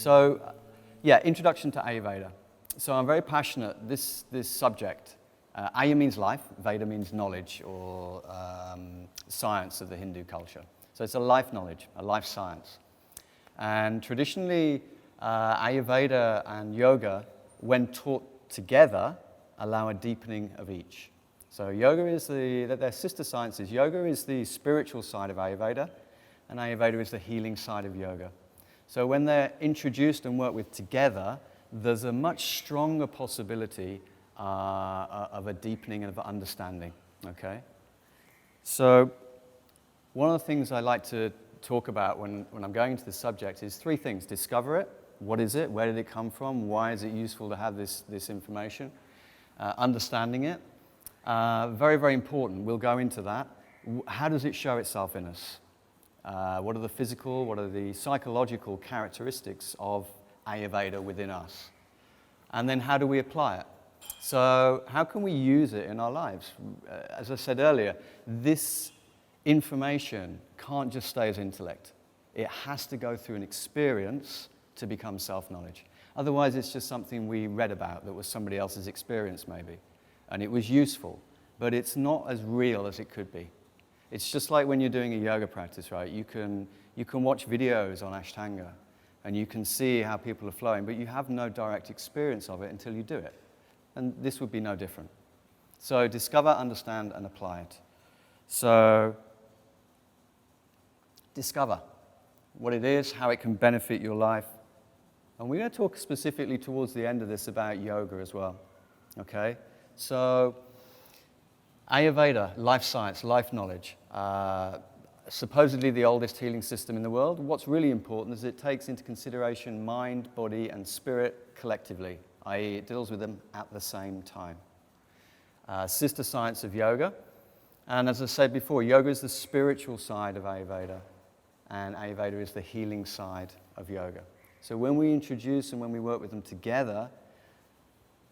Yeah, introduction to Ayurveda. So I'm very passionate, this subject. Aya means life, Veda means knowledge or science of the Hindu culture. So it's a life knowledge, a life science. And traditionally, Ayurveda and yoga, when taught together, allow a deepening of each. So yoga is they're sister sciences. Yoga is the spiritual side of Ayurveda, and Ayurveda is the healing side of yoga. So when they're introduced and worked with together, there's a much stronger possibility of a deepening of understanding, okay? So one of the things I like to talk about when I'm going into this subject is three things. Discover it. What is it? Where did it come from? Why is it useful to have this information? Understanding it. Very, very important. We'll go into that. How does it show itself in us? What are the physical, what are the psychological characteristics of Ayurveda within us? And then how do we apply it? So how can we use it in our lives? As I said earlier, this information can't just stay as intellect. It has to go through an experience to become self-knowledge. Otherwise, it's just something we read about that was somebody else's experience maybe. And it was useful, but it's not as real as it could be. It's just like when you're doing a yoga practice, right? You can watch videos on Ashtanga, and you can see how people are flowing, but you have no direct experience of it until you do it. And this would be no different. So discover, understand, and apply it. So discover what it is, how it can benefit your life. And we're going to talk specifically towards the end of this about yoga as well, okay? So Ayurveda, life science, life knowledge, supposedly the oldest healing system in the world. What's really important is it takes into consideration mind, body, and spirit collectively, i.e. it deals with them at the same time. Sister science of yoga. And as I said before, yoga is the spiritual side of Ayurveda, and Ayurveda is the healing side of yoga. So when we introduce and when we work with them together,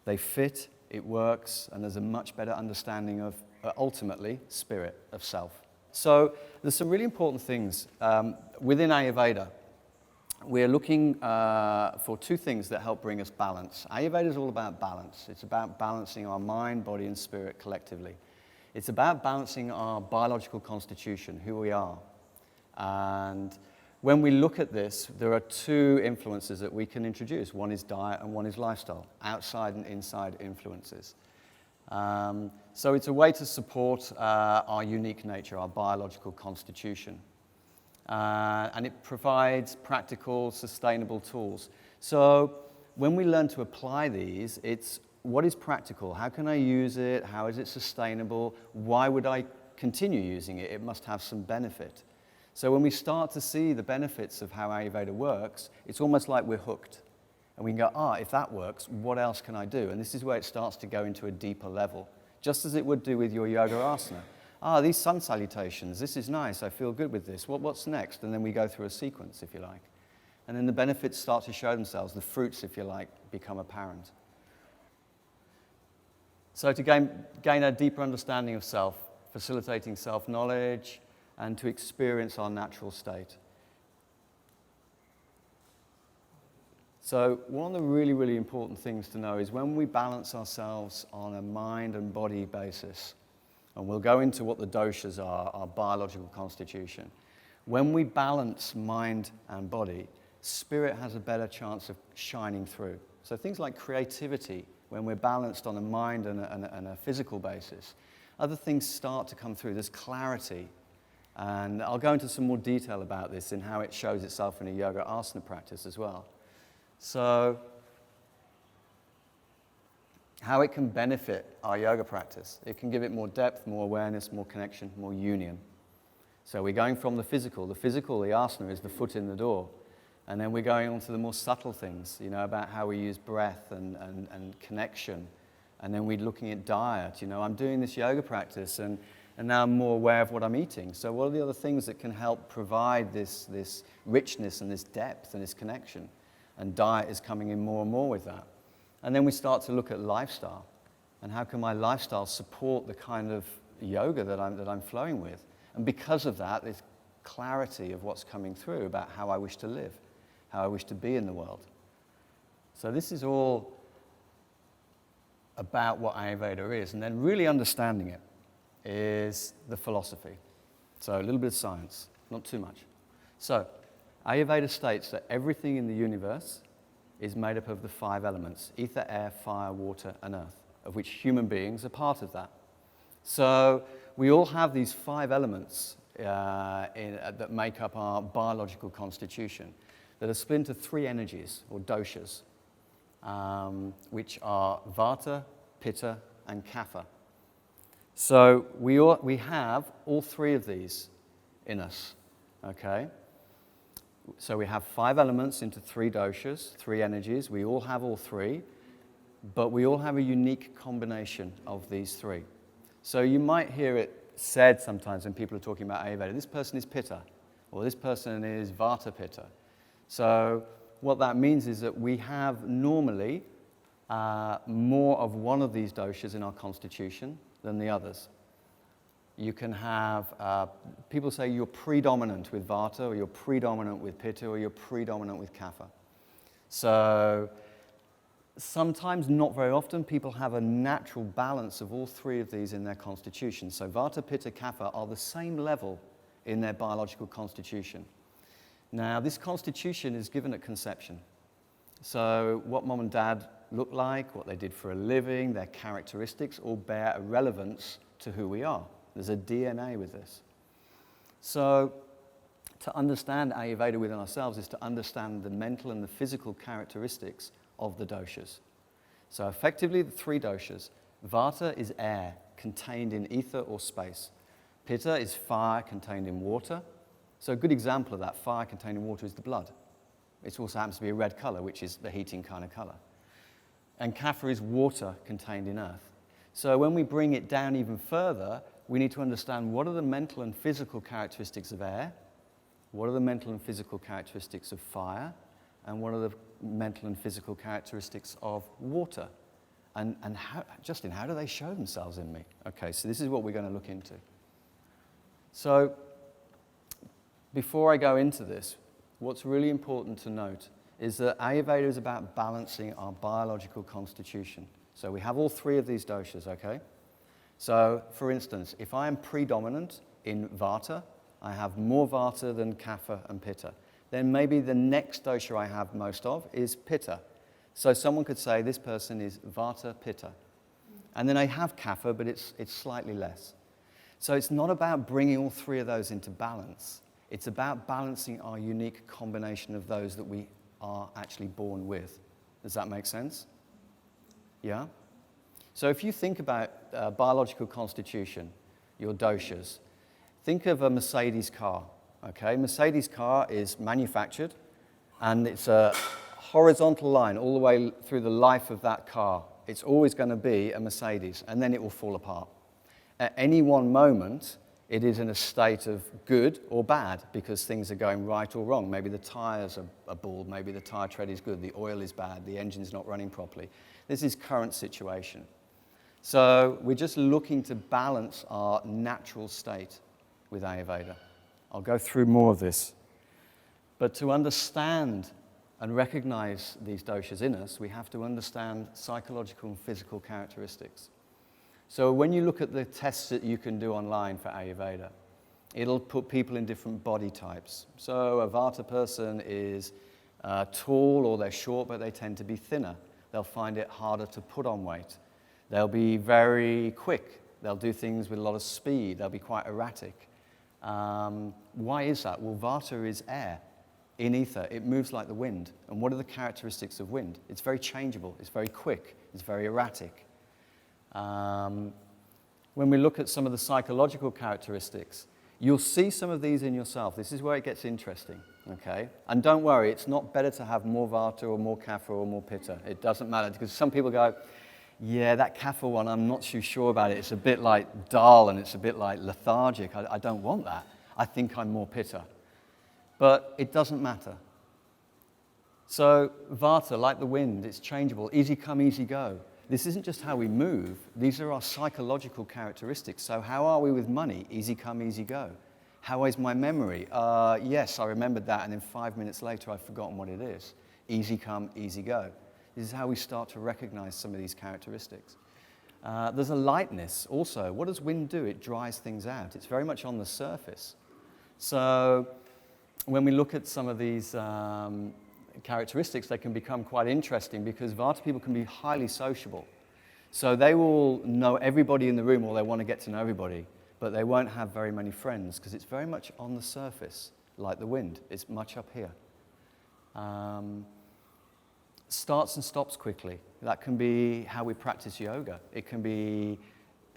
they fit, it works, and there's a much better understanding of, ultimately, spirit, of self. So there's some really important things. Within Ayurveda, we're looking for two things that help bring us balance. Ayurveda is all about balance. It's about balancing our mind, body, and spirit collectively. It's about balancing our biological constitution, who we are. And when we look at this, there are two influences that we can introduce. One is diet and one is lifestyle, outside and inside influences. So it's a way to support our unique nature, our biological constitution. And it provides practical, sustainable tools. So when we learn to apply these, it's what is practical? How can I use it? How is it sustainable? Why would I continue using it? It must have some benefit. So when we start to see the benefits of how Ayurveda works, it's almost like we're hooked. And we can go, if that works, what else can I do? And this is where it starts to go into a deeper level, just as it would do with your yoga asana. These sun salutations, this is nice, I feel good with this. What's next? And then we go through a sequence, if you like. And then the benefits start to show themselves, the fruits, if you like, become apparent. So to gain a deeper understanding of self, facilitating self-knowledge, and to experience our natural state. So one of the really, really important things to know is when we balance ourselves on a mind and body basis, and we'll go into what the doshas are, our biological constitution. When we balance mind and body, spirit has a better chance of shining through. So things like creativity, when we're balanced on a mind and a physical basis, other things start to come through. There's clarity. And I'll go into some more detail about this and how it shows itself in a yoga asana practice as well. So, how it can benefit our yoga practice. It can give it more depth, more awareness, more connection, more union. So we're going from the physical. The physical, the asana, is the foot in the door. And then we're going on to the more subtle things, about how we use breath and connection. And then we're looking at diet. I'm doing this yoga practice and now I'm more aware of what I'm eating. So what are the other things that can help provide this richness and this depth and this connection? And diet is coming in more and more with that. And then we start to look at lifestyle. And how can my lifestyle support the kind of yoga that I'm flowing with? And because of that, there's clarity of what's coming through about how I wish to live. how I wish to be in the world. So this is all about what Ayurveda is, and then really understanding it is the philosophy. So a little bit of science, not too much. So Ayurveda states that everything in the universe is made up of the 5 elements: ether, air, fire, water, and earth, of which human beings are part of that. So we all have these 5 elements that make up our biological constitution that are split into 3 energies, or doshas, which are Vata, Pitta, and Kapha. So we have all 3 of these in us, okay? So we have 5 elements into 3 doshas, 3 energies. We all have all 3, but we all have a unique combination of these 3. So you might hear it said sometimes when people are talking about Ayurveda, this person is Pitta, or this person is Vata Pitta. So what that means is that we have normally more of one of these doshas in our constitution than the others. You can have, people say you're predominant with Vata, or you're predominant with Pitta, or you're predominant with Kapha. So sometimes, not very often, people have a natural balance of all 3 of these in their constitution. So Vata, Pitta, Kapha are the same level in their biological constitution. Now, this constitution is given at conception. So what mom and dad look like, what they did for a living, their characteristics all bear a relevance to who we are. There's a DNA with this. So to understand Ayurveda within ourselves is to understand the mental and the physical characteristics of the doshas. So effectively, the 3 doshas. Vata is air, contained in ether or space. Pitta is fire, contained in water. So a good example of that fire contained in water is the blood. It also happens to be a red color, which is the heating kind of color. And Kapha is water contained in earth. So when we bring it down even further, we need to understand what are the mental and physical characteristics of air, what are the mental and physical characteristics of fire, and what are the mental and physical characteristics of water. And how, Justin, how do they show themselves in me? Okay, so this is what we're going to look into. So before I go into this, what's really important to note is that Ayurveda is about balancing our biological constitution. So we have all 3 of these doshas, okay? So, for instance, if I am predominant in Vata, I have more Vata than Kapha and Pitta. Then maybe the next dosha I have most of is Pitta. So someone could say this person is Vata Pitta. And then I have Kapha, but it's slightly less. So it's not about bringing all 3 of those into balance. It's about balancing our unique combination of those that we are actually born with. Does that make sense? Yeah? So if you think about biological constitution, your doshas, think of a Mercedes car, okay? Mercedes car is manufactured, and it's a horizontal line all the way through the life of that car. It's always going to be a Mercedes, and then it will fall apart. At any one moment, it is in a state of good or bad because things are going right or wrong. Maybe the tires are bald, maybe the tire tread is good, the oil is bad, the engine's not running properly. This is current situation. So we're just looking to balance our natural state with Ayurveda. I'll go through more of this. But to understand and recognize these doshas in us, we have to understand psychological and physical characteristics. So when you look at the tests that you can do online for Ayurveda, it'll put people in different body types. So a Vata person is tall or they're short, but they tend to be thinner. They'll find it harder to put on weight. They'll be very quick. They'll do things with a lot of speed. They'll be quite erratic. Why is that? Well, Vata is air in ether. It moves like the wind. And what are the characteristics of wind? It's very changeable. It's very quick. It's very erratic. When we look at some of the psychological characteristics, you'll see some of these in yourself. This is where it gets interesting, okay? And don't worry, it's not better to have more Vata or more Kapha or more Pitta. It doesn't matter, because some people go, yeah, that Kapha one, I'm not too sure about it. It's a bit like dull and it's a bit like lethargic. I don't want that. I think I'm more Pitta. But it doesn't matter. So Vata, like the wind, it's changeable. Easy come, easy go. This isn't just how we move. These are our psychological characteristics. So how are we with money? Easy come, easy go. How is my memory? Yes, I remembered that, and then 5 minutes later I've forgotten what it is. Easy come, easy go. This is how we start to recognize some of these characteristics. There's a lightness also. What does wind do? It dries things out. It's very much on the surface. So when we look at some of these characteristics, they can become quite interesting because Vata people can be highly sociable. So they will know everybody in the room, or they want to get to know everybody, but they won't have very many friends because it's very much on the surface, like the wind. It's much up here. Starts and stops quickly. That can be how we practice yoga. It can be,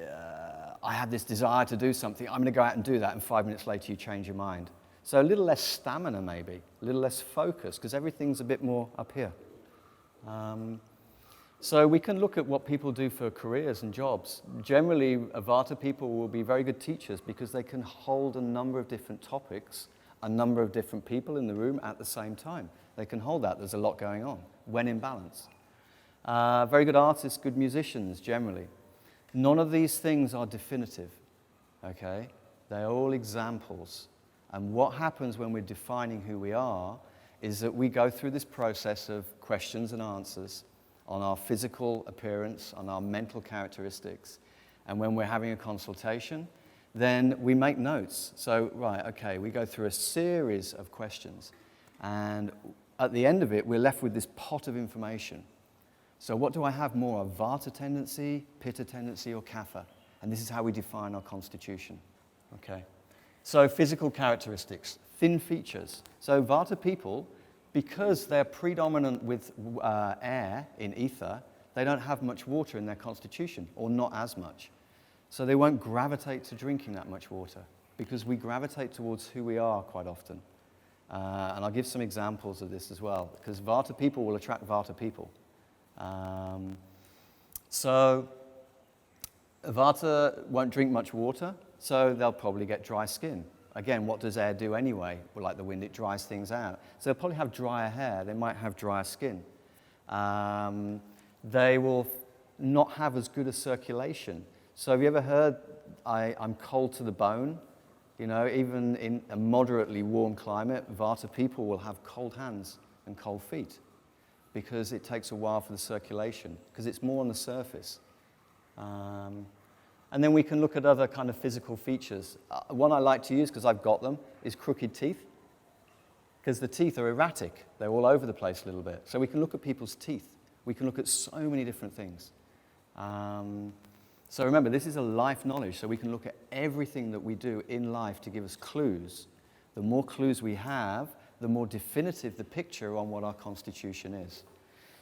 I have this desire to do something, I'm going to go out and do that, and 5 minutes later you change your mind. So a little less stamina maybe, a little less focus, because everything's a bit more up here. So we can look at what people do for careers and jobs. Generally, Vata people will be very good teachers because they can hold a number of different topics, a number of different people in the room at the same time. They can hold that. There's a lot going on when in balance. Very good artists, good musicians, generally. None of these things are definitive, okay? They're all examples. And what happens when we're defining who we are is that we go through this process of questions and answers on our physical appearance, on our mental characteristics. And when we're having a consultation, then we make notes. So, right, okay, we go through a series of questions. And at the end of it, we're left with this pot of information. So what do I have more, a Vata tendency, Pitta tendency, or Kapha? And this is how we define our constitution, okay? So physical characteristics, thin features. So Vata people, because they're predominant with air in ether, they don't have much water in their constitution, or not as much. So they won't gravitate to drinking that much water, because we gravitate towards who we are quite often. And I'll give some examples of this as well, because Vata people will attract Vata people. So Vata won't drink much water, so they'll probably get dry skin. Again, what does air do anyway? Well, like the wind, it dries things out. So they'll probably have drier hair, they might have drier skin. They will not have as good a circulation. So have you ever heard, I'm cold to the bone? You know, even in a moderately warm climate, Vata people will have cold hands and cold feet because it takes a while for the circulation, because it's more on the surface. And then we can look at other kind of physical features. One I like to use, because I've got them, is crooked teeth, because the teeth are erratic. They're all over the place a little bit. So we can look at people's teeth. We can look at so many different things. So remember, this is a life knowledge, so we can look at everything that we do in life to give us clues. The more clues we have, the more definitive the picture on what our constitution is.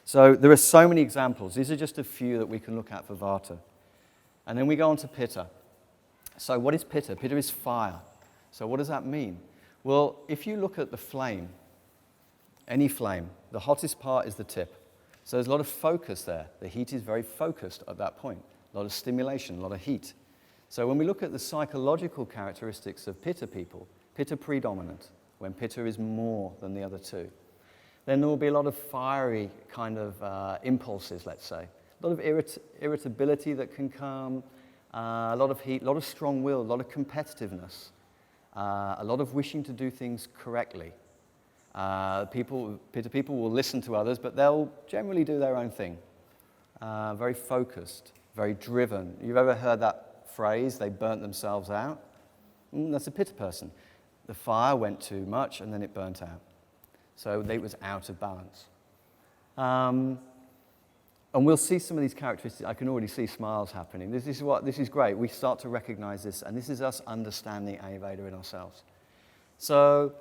So there are so many examples. These are just a few that we can look at for Vata. And then we go on to Pitta. So what is Pitta? Pitta is fire. So what does that mean? Well, if you look at the flame, any flame, the hottest part is the tip. So there's a lot of focus there. The heat is very focused at that point. A lot of stimulation, a lot of heat. So when we look at the psychological characteristics of Pitta people, Pitta predominant, when Pitta is more than the other two, then there will be a lot of fiery kind of impulses, let's say. A lot of irritability that can come, a lot of heat, a lot of strong will, a lot of competitiveness, a lot of wishing to do things correctly. Pitta people will listen to others, but they'll generally do their own thing. Very focused, very driven. You've ever heard that phrase, they burnt themselves out? That's a Pitta person. The fire went too much and then it burnt out. So it was out of balance. And we'll see some of these characteristics. I can already see smiles happening. This is great. We start to recognize this, and this is us understanding Ayurveda in ourselves. So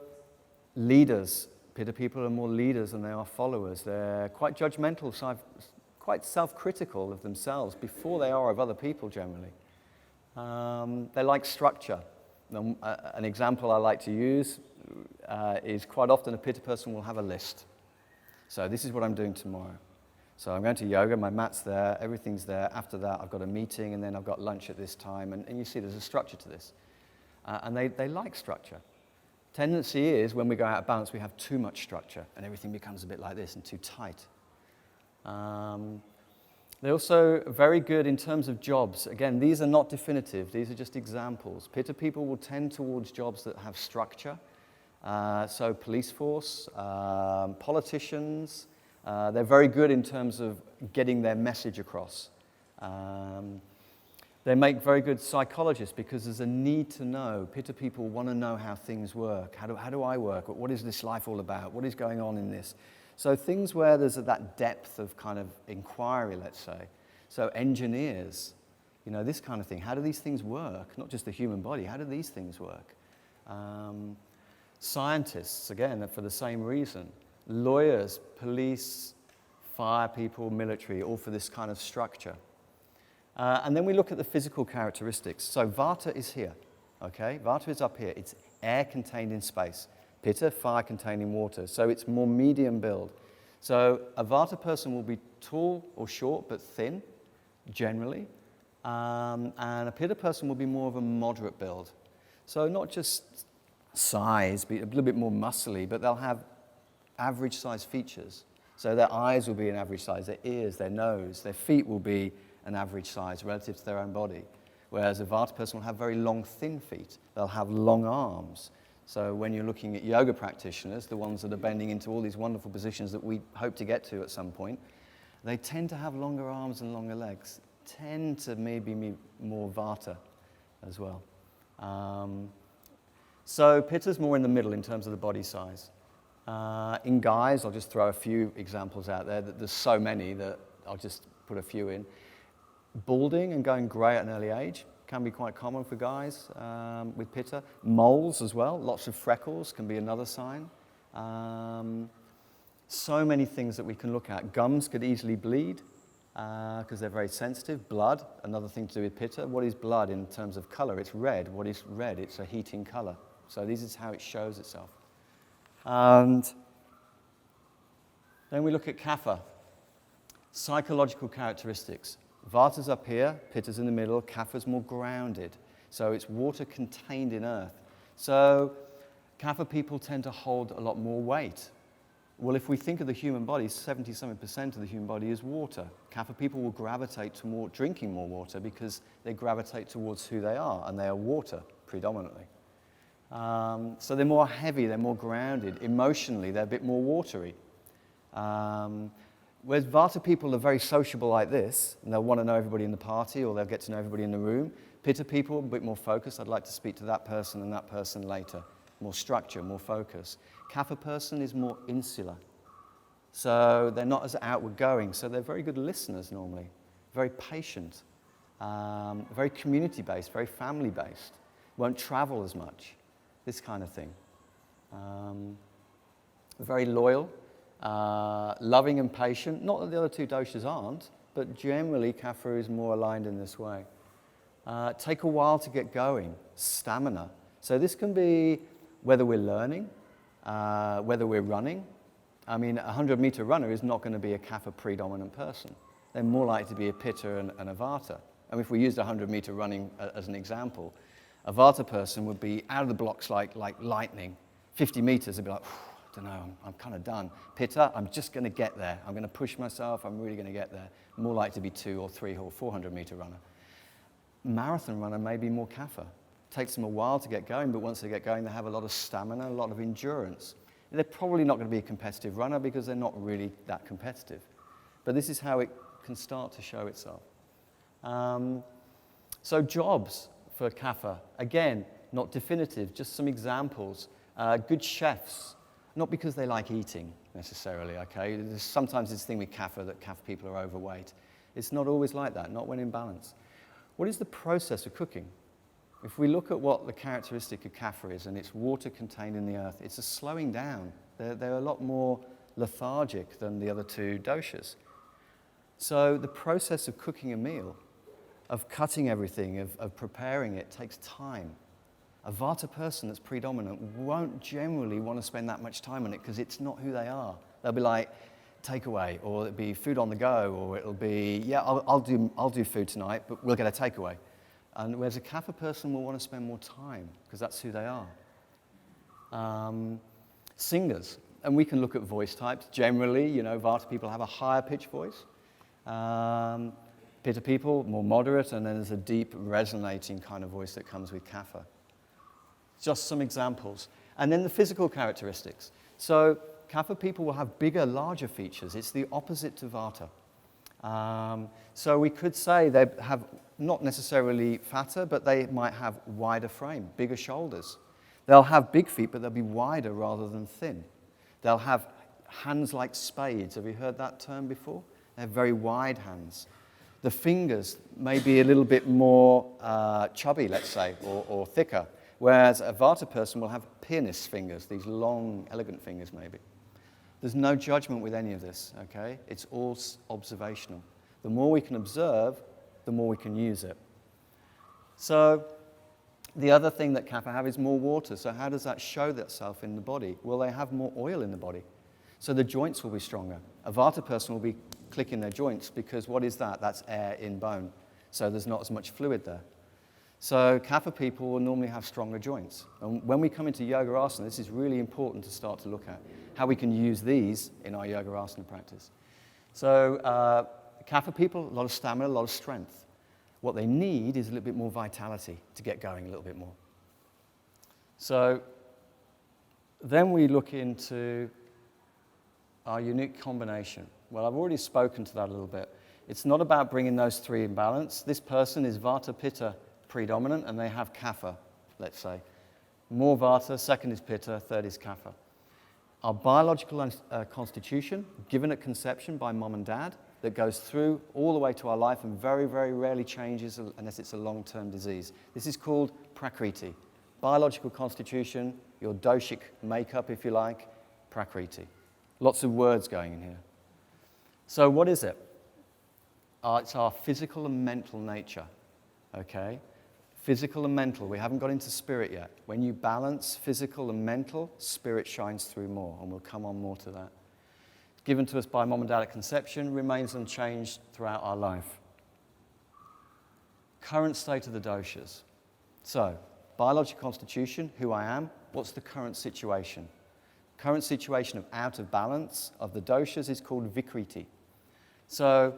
leaders, Pitta people are more leaders than they are followers. They're quite judgmental, quite self-critical of themselves before they are of other people generally. They like structure. An example I like to use is quite often a Pitta person will have a list. So this is what I'm doing tomorrow. So I'm going to yoga, my mat's there, everything's there. After that, I've got a meeting, and then I've got lunch at this time. And you see there's a structure to this. And they like structure. Tendency is, when we go out of balance, we have too much structure, and everything becomes a bit like this and too tight. Then They're also very good in terms of jobs. Again, these are not definitive. These are just examples. Pitta people will tend towards jobs that have structure. So police force, politicians, they're very good in terms of getting their message across. They make very good psychologists because there's a need to know. Pitta people want to know how things work. How do I work? What is this life all about? What is going on in this? So things where there's that depth of kind of inquiry, let's say. So engineers, this kind of thing. How do these things work? Not just the human body. How do these things work? Scientists, again, for the same reason. Lawyers, police, fire people, military, all for this kind of structure. And then we look at the physical characteristics. So Vata is here, okay? Vata is up here. It's air contained in space. Pitta, fire contained in water. So it's more medium build. So a Vata person will be tall or short, but thin, generally. And a Pitta person will be more of a moderate build. So not just size, but a little bit more muscly, but they'll have average size features. So their eyes will be an average size, their ears, their nose, their feet will be an average size relative to their own body. Whereas a Vata person will have very long, thin feet. They'll have long arms. So when you're looking at yoga practitioners, the ones that are bending into all these wonderful positions that we hope to get to at some point, they tend to have longer arms and longer legs, tend to maybe be more Vata as well. So Pitta's more in the middle in terms of the body size. In guys, I'll just throw a few examples out there. There's so many that I'll just put a few in. Balding and going grey at an early age can be quite common for guys with Pitta. Moles as well, lots of freckles can be another sign. So many things that we can look at. Gums could easily bleed because they're very sensitive. Blood, another thing to do with Pitta. What is blood in terms of colour? It's red. What is red? It's a heating colour. So this is how it shows itself. And then we look at Kapha. Psychological characteristics. Vata's up here, Pitta's in the middle, Kapha's more grounded. So it's water contained in earth. So Kapha people tend to hold a lot more weight. Well, if we think of the human body, 70-something% of the human body is water. Kapha people will gravitate to drinking more water because they gravitate towards who they are, and they are water predominantly. So they're more heavy, they're more grounded. Emotionally, they're a bit more watery. Whereas Vata people are very sociable like this, and they'll want to know everybody in the party, or they'll get to know everybody in the room. Pitta people, a bit more focused. I'd like to speak to that person and that person later. More structure, more focus. Kapha person is more insular. So they're not as outward going, so they're very good listeners normally. Very patient. Very community-based, very family-based. Won't travel as much. This kind of thing. Very loyal. Loving and patient. Not that the other two doshas aren't, but generally Kapha is more aligned in this way. Take a while to get going. Stamina. So this can be whether we're learning, whether we're running. I mean, a 100-meter runner is not going to be a Kapha predominant person. They're more likely to be a Pitta and a Vata. And if we used 100-meter running as an example, a Vata person would be out of the blocks like lightning. 50 meters, they'd be like, I don't know, I'm kind of done. Pitta, I'm just going to get there. I'm going to push myself. I'm really going to get there. More likely to be 200 or 300 or 400-meter runner. Marathon runner may be more Kapha. Takes them a while to get going, but once they get going, they have a lot of stamina, a lot of endurance. They're probably not going to be a competitive runner because they're not really that competitive. But this is how it can start to show itself. So jobs for Kapha, again, not definitive, just some examples. Good chefs. Not because they like eating, necessarily, okay? There's sometimes this thing with Kapha that Kapha people are overweight. It's not always like that, not when in balance. What is the process of cooking? If we look at what the characteristic of Kapha is, and it's water contained in the earth, it's a slowing down. They're a lot more lethargic than the other two doshas. So the process of cooking a meal, of cutting everything, of preparing it, takes time. A Vata person that's predominant won't generally want to spend that much time on it because it's not who they are. They'll be like, takeaway, or it'll be food on the go, or it'll be, yeah, I'll do food tonight, but we'll get a takeaway. And whereas a Kapha person will want to spend more time because that's who they are. Singers, and we can look at voice types. Generally, Vata people have a higher pitch voice. Pitta people, more moderate, and then there's a deep, resonating kind of voice that comes with Kapha. Just some examples. And then the physical characteristics. So Kapha people will have bigger, larger features. It's the opposite to Vata. So we could say they have not necessarily fatter, but they might have wider frame, bigger shoulders. They'll have big feet, but they'll be wider rather than thin. They'll have hands like spades. Have you heard that term before? They have very wide hands. The fingers may be a little bit more chubby, let's say, or thicker, whereas a Vata person will have pianist's fingers, these long, elegant fingers maybe. There's no judgment with any of this, okay? It's all observational. The more we can observe, the more we can use it. So the other thing that Kapha have is more water. So how does that show itself in the body? Well, they have more oil in the body. So the joints will be stronger. A Vata person will be clicking their joints because what is that? That's air in bone. So there's not as much fluid there. So Kapha people will normally have stronger joints. And when we come into Yoga Asana, this is really important to start to look at, how we can use these in our Yoga Asana practice. So Kapha people, a lot of stamina, a lot of strength. What they need is a little bit more vitality to get going a little bit more. So then we look into our unique combination. Well, I've already spoken to that a little bit. It's not about bringing those three in balance. This person is Vata Pitta predominant, and they have Kapha, let's say. More Vata, second is Pitta, third is Kapha. Our biological constitution, given at conception by mom and dad, that goes through all the way to our life and very, very rarely changes unless it's a long-term disease. This is called Prakruti. Biological constitution, your doshic makeup, if you like, Prakruti. Lots of words going in here. So what is it? It's our physical and mental nature, okay? Physical and mental. We haven't got into spirit yet. When you balance physical and mental, spirit shines through more, and we'll come on more to that. Given to us by mom and dad at conception, remains unchanged throughout our life. Current state of the doshas. So, biological constitution, who I am, what's the current situation? Current situation of out of balance of the doshas is called Vikruti. So,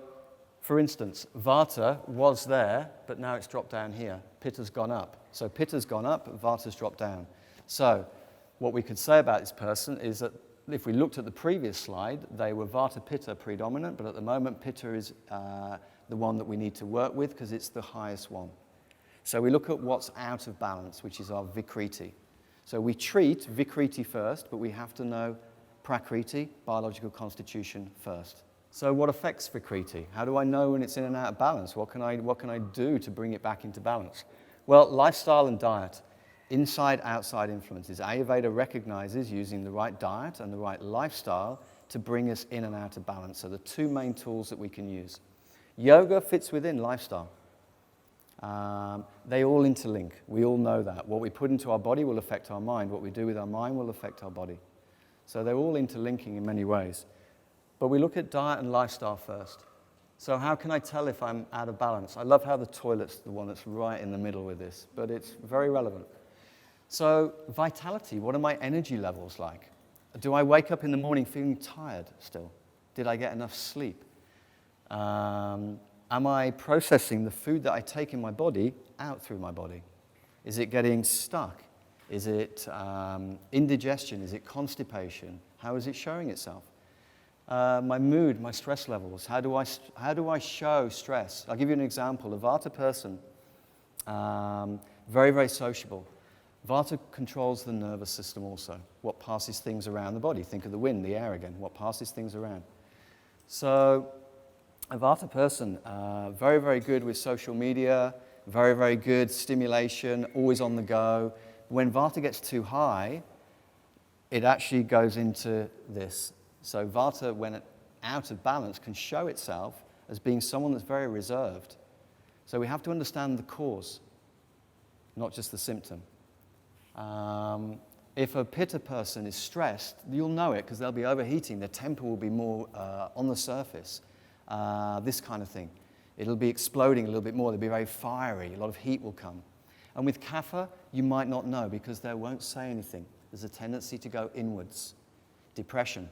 for instance, Vata was there, but now it's dropped down here. Pitta's gone up. So Pitta's gone up, Vata's dropped down. So what we could say about this person is that if we looked at the previous slide, they were Vata Pitta predominant, but at the moment Pitta is the one that we need to work with because it's the highest one. So we look at what's out of balance, which is our Vikruti. So we treat Vikruti first, but we have to know Prakruti, biological constitution, first. So what affects Vikruti? How do I know when it's in and out of balance? What can I do to bring it back into balance? Well, lifestyle and diet, inside-outside influences. Ayurveda recognizes using the right diet and the right lifestyle to bring us in and out of balance. So the two main tools that we can use. Yoga fits within lifestyle. They all interlink. We all know that. What we put into our body will affect our mind. What we do with our mind will affect our body. So they're all interlinking in many ways. But we look at diet and lifestyle first. So how can I tell if I'm out of balance? I love how the toilet's the one that's right in the middle with this, but it's very relevant. So vitality, what are my energy levels like? Do I wake up in the morning feeling tired still? Did I get enough sleep? Am I processing the food that I take in my body out through my body? Is it getting stuck? Is it indigestion? Is it constipation? How is it showing itself? My mood, my stress levels. How do I show stress? I'll give you an example. A Vata person, very, very sociable. Vata controls the nervous system also. What passes things around the body? Think of the wind, the air again. What passes things around? So a Vata person, very, very good with social media, very, very good stimulation, always on the go. When Vata gets too high, it actually goes into this. So Vata, when out of balance, can show itself as being someone that's very reserved. So we have to understand the cause, not just the symptom. If a Pitta person is stressed, you'll know it because they'll be overheating. Their temper will be more on the surface, this kind of thing. It'll be exploding a little bit more. They'll be very fiery. A lot of heat will come. And with Kapha, you might not know because they won't say anything. There's a tendency to go inwards. Depression.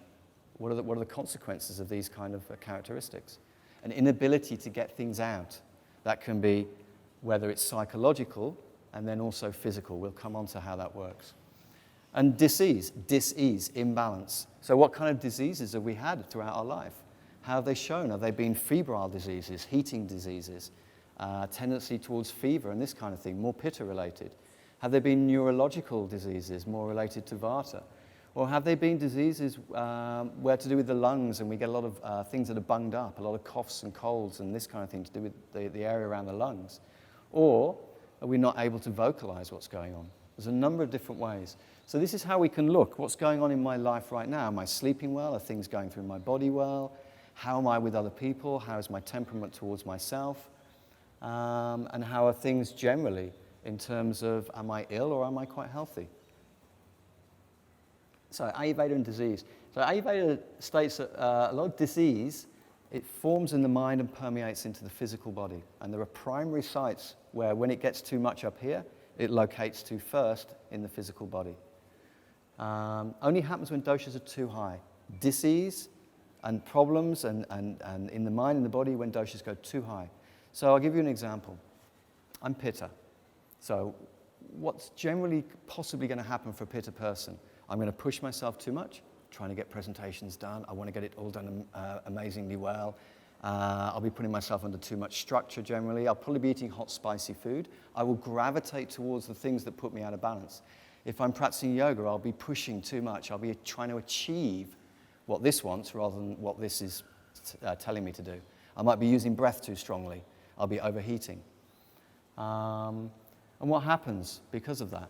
What are the consequences of these kind of characteristics? an inability to get things out. That can be whether it's psychological and then also physical. We'll come on to how that works. And dis-ease, imbalance. So what kind of diseases have we had throughout our life? How have they shown? Have they been febrile diseases, heating diseases, tendency towards fever and this kind of thing, more Pitta related? Have there been neurological diseases, more related to Vata? Or have they been diseases where to do with the lungs and we get a lot of things that are bunged up, a lot of coughs and colds and this kind of thing to do with the area around the lungs? Or are we not able to vocalize what's going on? There's a number of different ways. So this is how we can look. What's going on in my life right now? Am I sleeping well? Are things going through my body well? How am I with other people? How is my temperament towards myself? And how are things generally in terms of, am I ill or am I quite healthy? So Ayurveda and disease. So Ayurveda states that a lot of disease, it forms in the mind and permeates into the physical body. And there are primary sites where when it gets too much up here, it locates to first in the physical body. Only happens when doshas are too high. Disease and problems and in the mind and the body when doshas go too high. So I'll give you an example. I'm Pitta. So what's generally possibly going to happen for a Pitta person? I'm going to push myself too much, trying to get presentations done. I want to get it all done amazingly well. I'll be putting myself under too much structure generally. I'll probably be eating hot, spicy food. I will gravitate towards the things that put me out of balance. If I'm practicing yoga, I'll be pushing too much. I'll be trying to achieve what this wants rather than what this is telling me to do. I might be using breath too strongly. I'll be overheating. And what happens because of that?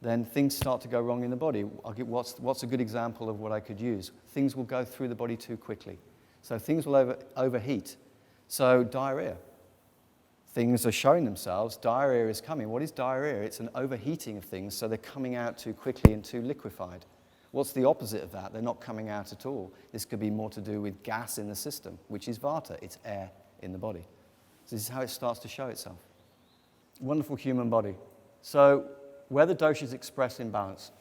Then things start to go wrong in the body. I'll get what's a good example of what I could use? Things will go through the body too quickly. So things will overheat. So diarrhea. Things are showing themselves. Diarrhea is coming. What is diarrhea? It's an overheating of things, so they're coming out too quickly and too liquefied. What's the opposite of that? They're not coming out at all. This could be more to do with gas in the system, which is Vata. It's air in the body. So this is how it starts to show itself. Wonderful human body. So where the doshas express imbalance.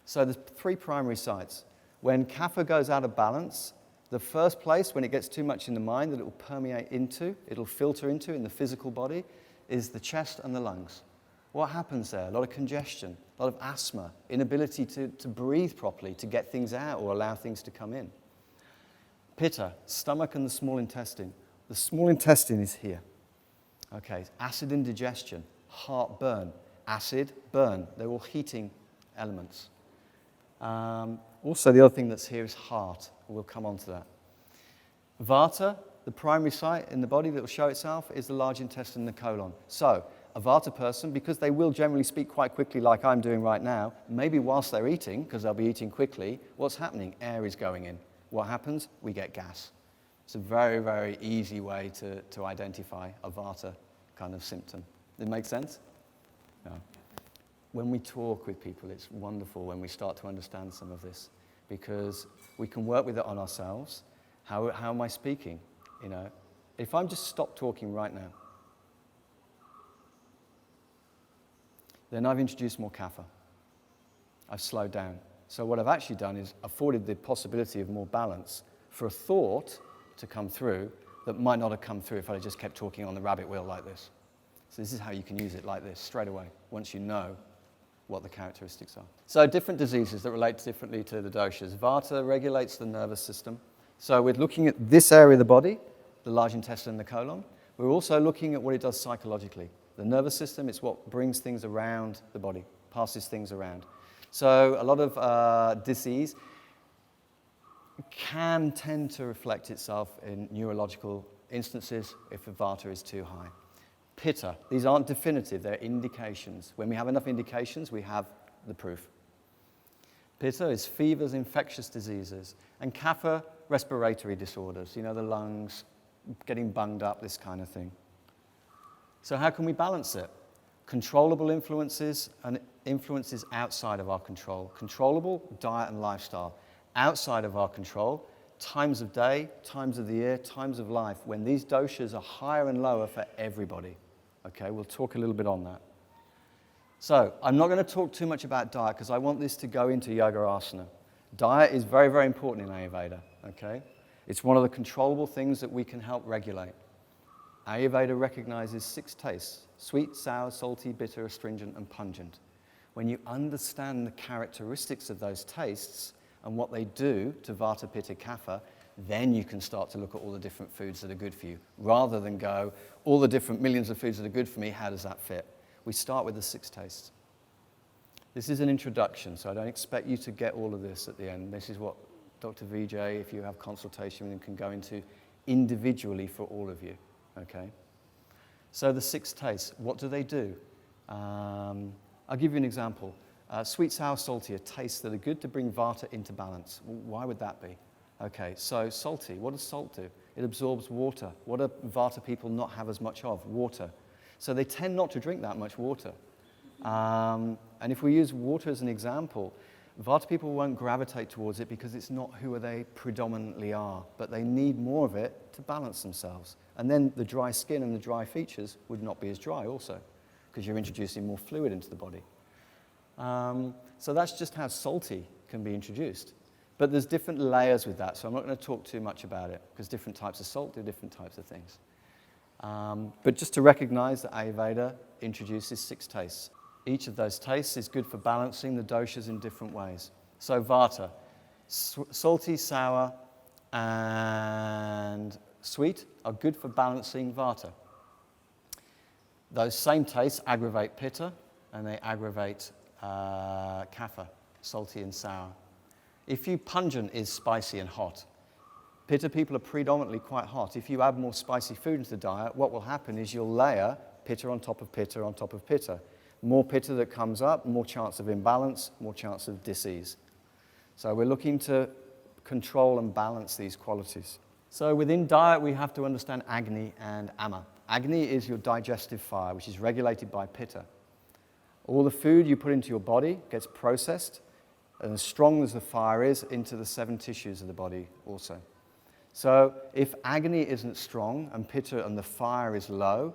So there's three primary sites. When Kapha goes out of balance, the first place when it gets too much in the mind that it will permeate into, it'll filter into in the physical body, is the chest and the lungs. What happens there? A lot of congestion, a lot of asthma, inability to breathe properly, to get things out or allow things to come in. Pitta, stomach and the small intestine. The small intestine is here. Okay, acid indigestion, heartburn, acid, burn. They're all heating elements. Also, the other thing that's here is heart. We'll come on to that. Vata, the primary site in the body that will show itself, is the large intestine and the colon. So, a Vata person, because they will generally speak quite quickly like I'm doing right now, maybe whilst they're eating, because they'll be eating quickly, what's happening? Air is going in. What happens? We get gas. It's a very, very easy way to identify a Vata kind of symptom. Does it make sense? No. When we talk with people, it's wonderful when we start to understand some of this, because we can work with it on ourselves. How am I speaking? You know, if I'm just stop talking right now, then I've introduced more Kapha. I've slowed down. So what I've actually done is afforded the possibility of more balance for a thought to come through that might not have come through if I just kept talking on the rabbit wheel like this. So this is how you can use it like this, straight away, once you know what the characteristics are. So different diseases that relate differently to the doshas. Vata regulates the nervous system. So we're looking at this area of the body, the large intestine and the colon. We're also looking at what it does psychologically. The nervous system is what brings things around the body, passes things around. So a lot of disease can tend to reflect itself in neurological instances if the Vata is too high. Pitta, these aren't definitive, they're indications. When we have enough indications, we have the proof. Pitta is fevers, infectious diseases, and Kapha, respiratory disorders, you know, the lungs, getting bunged up, this kind of thing. So how can we balance it? Controllable influences and influences outside of our control. Controllable, diet and lifestyle. Outside of our control, times of day, times of the year, times of life, when these doshas are higher and lower for everybody. Okay, we'll talk a little bit on that. So, I'm not going to talk too much about diet because I want this to go into yoga asana. Diet is very, very important in Ayurveda, okay? It's one of the controllable things that we can help regulate. Ayurveda recognizes 6 tastes: sweet, sour, salty, bitter, astringent, and pungent. When you understand the characteristics of those tastes and what they do to Vata, Pitta, Kapha, then you can start to look at all the different foods that are good for you, rather than go, all the different millions of foods that are good for me, how does that fit? We start with the 6 tastes. This is an introduction, so I don't expect you to get all of this at the end. This is what Dr. Vijay, if you have consultation with him, can go into individually for all of you, okay? So the 6 tastes, what do they do? I'll give you an example. Sweet, sour, salty are tastes that are good to bring Vata into balance. Why would that be? Okay, so salty, what does salt do? It absorbs water. What do Vata people not have as much of? Water. So they tend not to drink that much water. And if we use water as an example, Vata people won't gravitate towards it because it's not who they predominantly are, but they need more of it to balance themselves. And then the dry skin and the dry features would not be as dry also, because you're introducing more fluid into the body. So that's just how salty can be introduced. But there's different layers with that, so I'm not going to talk too much about it, because different types of salt do different types of things. But just to recognize that Ayurveda introduces 6 tastes. Each of those tastes is good for balancing the doshas in different ways. So Vata, salty, sour, and sweet are good for balancing Vata. Those same tastes aggravate Pitta, and they aggravate Kapha, salty and sour. If you pungent is spicy and hot. Pitta people are predominantly quite hot. If you add more spicy food into the diet, what will happen is you'll layer Pitta on top of Pitta on top of Pitta. More Pitta that comes up, more chance of imbalance, more chance of disease. So we're looking to control and balance these qualities. So within diet, we have to understand Agni and Ama. Agni is your digestive fire, which is regulated by Pitta. All the food you put into your body gets processed, and as strong as the fire is, into the 7 tissues of the body also. So if Agni isn't strong and Pitta and the fire is low,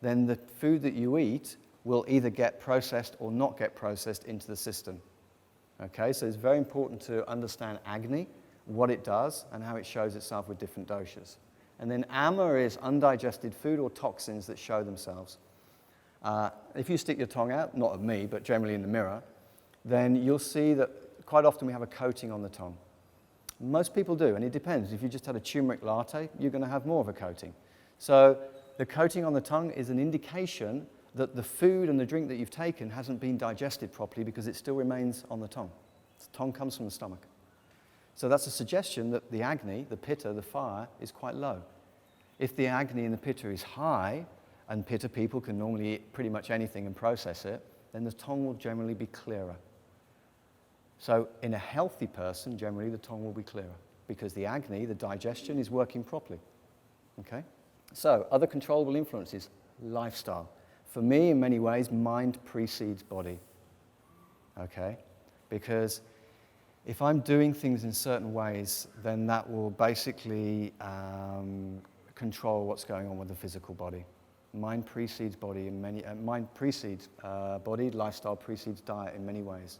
then the food that you eat will either get processed or not get processed into the system. Okay, so it's very important to understand Agni, what it does, and how it shows itself with different doshas. And then Ama is undigested food or toxins that show themselves. If you stick your tongue out, not of me, but generally in the mirror, then you'll see that quite often we have a coating on the tongue. Most people do, and it depends. If you just had a turmeric latte, you're going to have more of a coating. So the coating on the tongue is an indication that the food and the drink that you've taken hasn't been digested properly because it still remains on the tongue. The tongue comes from the stomach. So that's a suggestion that the Agni, the Pitta, the fire, is quite low. If the Agni and the Pitta is high, and Pitta people can normally eat pretty much anything and process it, then the tongue will generally be clearer. So in a healthy person, generally the tongue will be clearer because the Agni, the digestion, is working properly. Okay? So other controllable influences, lifestyle. For me, in many ways, mind precedes body. Okay? Because if I'm doing things in certain ways, then that will basically control what's going on with the physical body. Mind precedes body in many. Mind precedes body. Lifestyle precedes diet in many ways.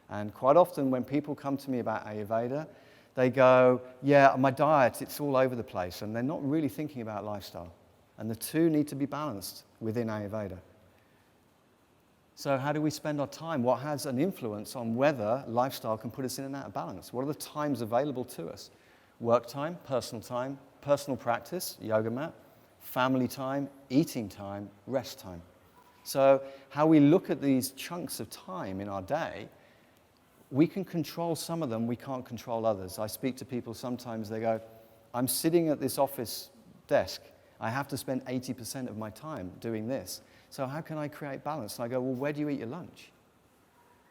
And quite often, when people come to me about Ayurveda, they go, "Yeah, my diet, it's all over the place," and they're not really thinking about lifestyle. And the two need to be balanced within Ayurveda. So how do we spend our time? What has an influence on whether lifestyle can put us in and out of balance? What are the times available to us? Work time, personal practice, yoga mat, family time, eating time, rest time. So how we look at these chunks of time in our day, we can control some of them, we can't control others. I speak to people sometimes, they go, "I'm sitting at this office desk. I have to spend 80% of my time doing this. So how can I create balance?" And I go, "Well, where do you eat your lunch?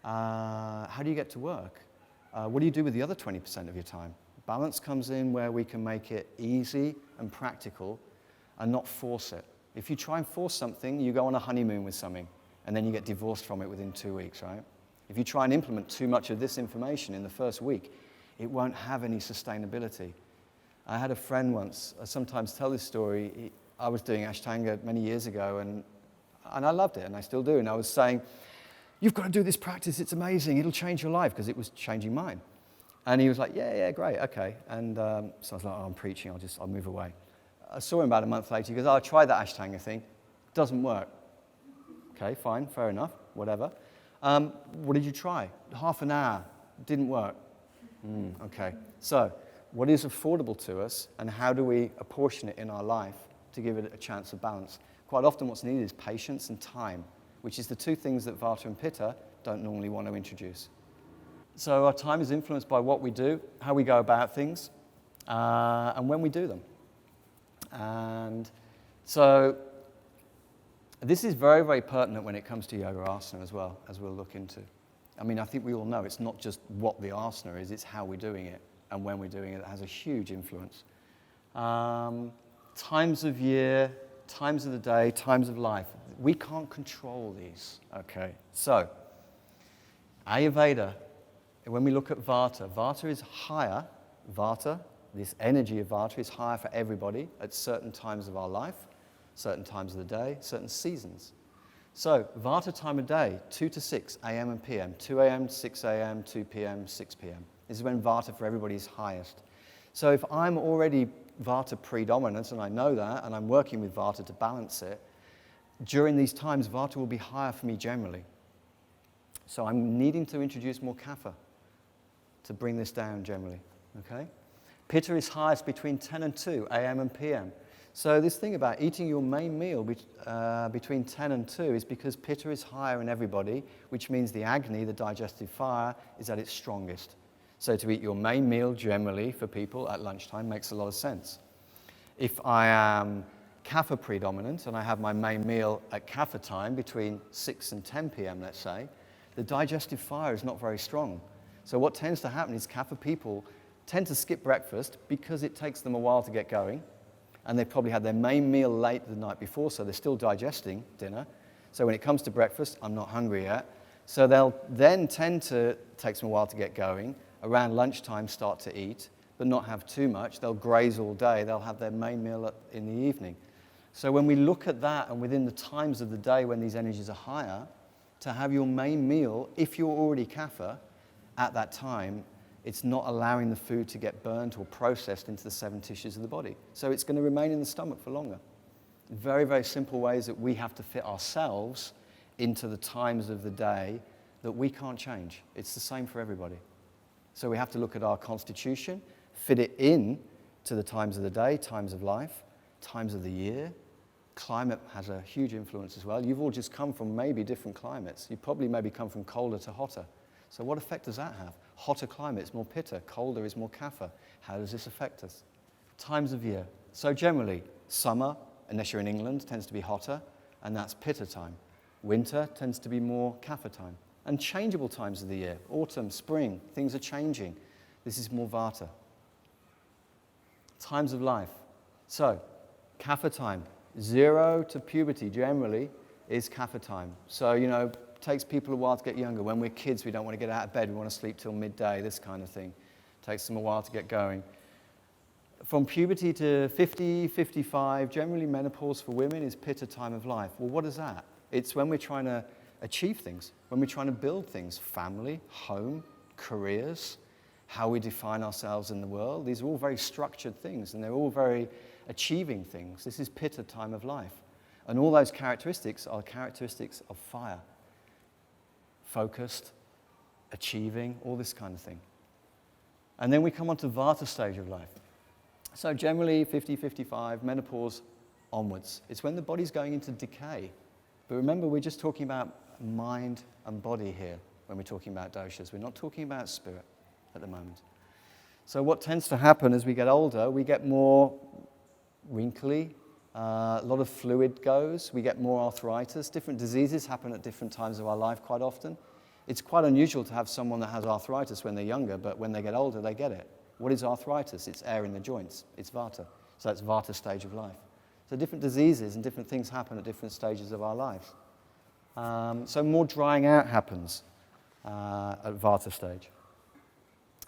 How do you get to work? What do you do with the other 20% of your time?" Balance comes in where we can make it easy and practical and not force it. If you try and force something, you go on a honeymoon with something, and then you get divorced from it within 2 weeks, right? If you try and implement too much of this information in the first week, it won't have any sustainability. I had a friend once, I sometimes tell this story, I was doing Ashtanga many years ago, and I loved it, and I still do, and I was saying, "You've got to do this practice, it's amazing, it'll change your life," because it was changing mine. And he was like, yeah, great, okay. And so I was like, I'm preaching, I'll move away. I saw him about a month later. He goes, I tried that Ashtanga thing. Doesn't work. Okay, fine, fair enough, whatever. What did you try? Half an hour. Didn't work. Okay. So, what is affordable to us, and how do we apportion it in our life to give it a chance of balance? Quite often what's needed is patience and time, which is the two things that Vata and Pitta don't normally want to introduce. So our time is influenced by what we do, how we go about things, and when we do them. And so this is very, very pertinent when it comes to yoga asana as well, as we'll look into. I mean, I think we all know it's not just what the asana is, it's how we're doing it and when we're doing it that has a huge influence. Times of year, times of the day, times of life. We can't control these, okay? So, Ayurveda, when we look at Vata, Vata is higher. Vata, this energy of Vata is higher for everybody at certain times of our life, certain times of the day, certain seasons. So, Vata time of day, 2 to 6 a.m. and p.m., 2 a.m., 6 a.m., 2 p.m., 6 p.m. This is when Vata for everybody is highest. So if I'm already Vata predominant, and I know that, and I'm working with Vata to balance it, during these times, Vata will be higher for me generally. So I'm needing to introduce more Kapha to bring this down generally, okay? Pitta is highest between 10 and 2 a.m. and p.m. So this thing about eating your main meal between 10 and 2 is because Pitta is higher in everybody, which means the Agni, the digestive fire, is at its strongest. So to eat your main meal generally for people at lunchtime makes a lot of sense. If I am Kapha predominant and I have my main meal at Kapha time between 6 and 10 p.m., let's say, the digestive fire is not very strong. So what tends to happen is Kapha people tend to skip breakfast because it takes them a while to get going, and they've probably had their main meal late the night before, so they're still digesting dinner. So when it comes to breakfast, I'm not hungry yet. So they'll then tend to, takes them a while to get going, around lunchtime start to eat, but not have too much. They'll graze all day. They'll have their main meal in the evening. So when we look at that, and within the times of the day when these energies are higher, to have your main meal, if you're already Kapha, at that time, it's not allowing the food to get burnt or processed into the 7 tissues of the body. So it's going to remain in the stomach for longer. Very, very simple ways that we have to fit ourselves into the times of the day that we can't change. It's the same for everybody. So we have to look at our constitution, fit it in to the times of the day, times of life, times of the year. Climate has a huge influence as well. You've all just come from maybe different climates. You probably maybe come from colder to hotter. So what effect does that have? Hotter climate is more Pitta, colder is more Kapha. How does this affect us? Times of year. So generally, summer, unless you're in England, tends to be hotter, and that's Pitta time. Winter tends to be more Kapha time. And changeable times of the year, autumn, spring, things are changing. This is more Vata. Times of life. So, Kapha time, 0 to puberty generally is Kapha time. So, it takes people a while to get younger. When we're kids, we don't want to get out of bed. We want to sleep till midday, this kind of thing. Takes them a while to get going. From puberty to 50, 55, generally menopause for women is Pitta time of life. Well, what is that? It's when we're trying to achieve things, when we're trying to build things, family, home, careers, how we define ourselves in the world. These are all very structured things, and they're all very achieving things. This is Pitta time of life. And all those characteristics are characteristics of fire. Focused, achieving, all this kind of thing. And then we come on to Vata stage of life. So generally 50, 55, menopause onwards. It's when the body's going into decay. But remember, we're just talking about mind and body here when we're talking about doshas. We're not talking about spirit at the moment. So what tends to happen as we get older, we get more wrinkly, a lot of fluid goes, we get more arthritis. Different diseases happen at different times of our life quite often. It's quite unusual to have someone that has arthritis when they're younger, but when they get older, they get it. What is arthritis? It's air in the joints. It's Vata. So that's Vata stage of life. So different diseases and different things happen at different stages of our lives. So more drying out happens at Vata stage.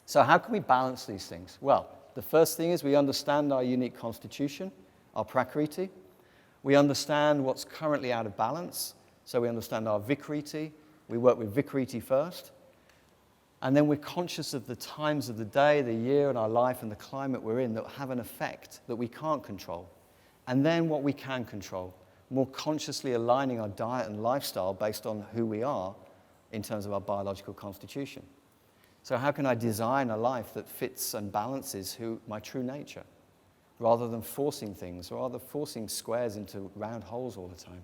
So how can we balance these things? Well, the first thing is we understand our unique constitution, our Prakruti. We understand what's currently out of balance. So we understand our Vikruti. We work with Vikruti first. And then we're conscious of the times of the day, the year, and our life and the climate we're in that have an effect that we can't control. And then what we can control, more consciously aligning our diet and lifestyle based on who we are in terms of our biological constitution. So how can I design a life that fits and balances my true nature, rather than forcing things, or rather forcing squares into round holes all the time?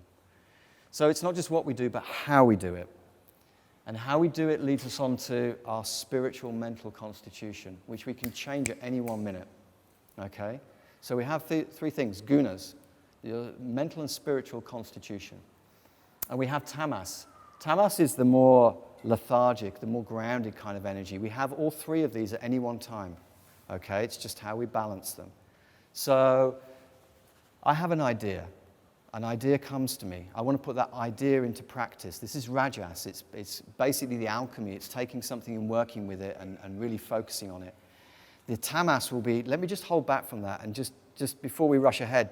So it's not just what we do, but how we do it. And how we do it leads us on to our spiritual mental constitution, which we can change at any 1 minute. Okay? So we have three things: gunas, your mental and spiritual constitution. And we have tamas. Tamas is the more lethargic, the more grounded kind of energy. We have all three of these at any one time. Okay? It's just how we balance them. So I have an idea. An idea comes to me. I want to put that idea into practice. This is rajas. It's basically the alchemy. It's taking something and working with it and really focusing on it. The tamas will be, let me just hold back from that, and just before we rush ahead,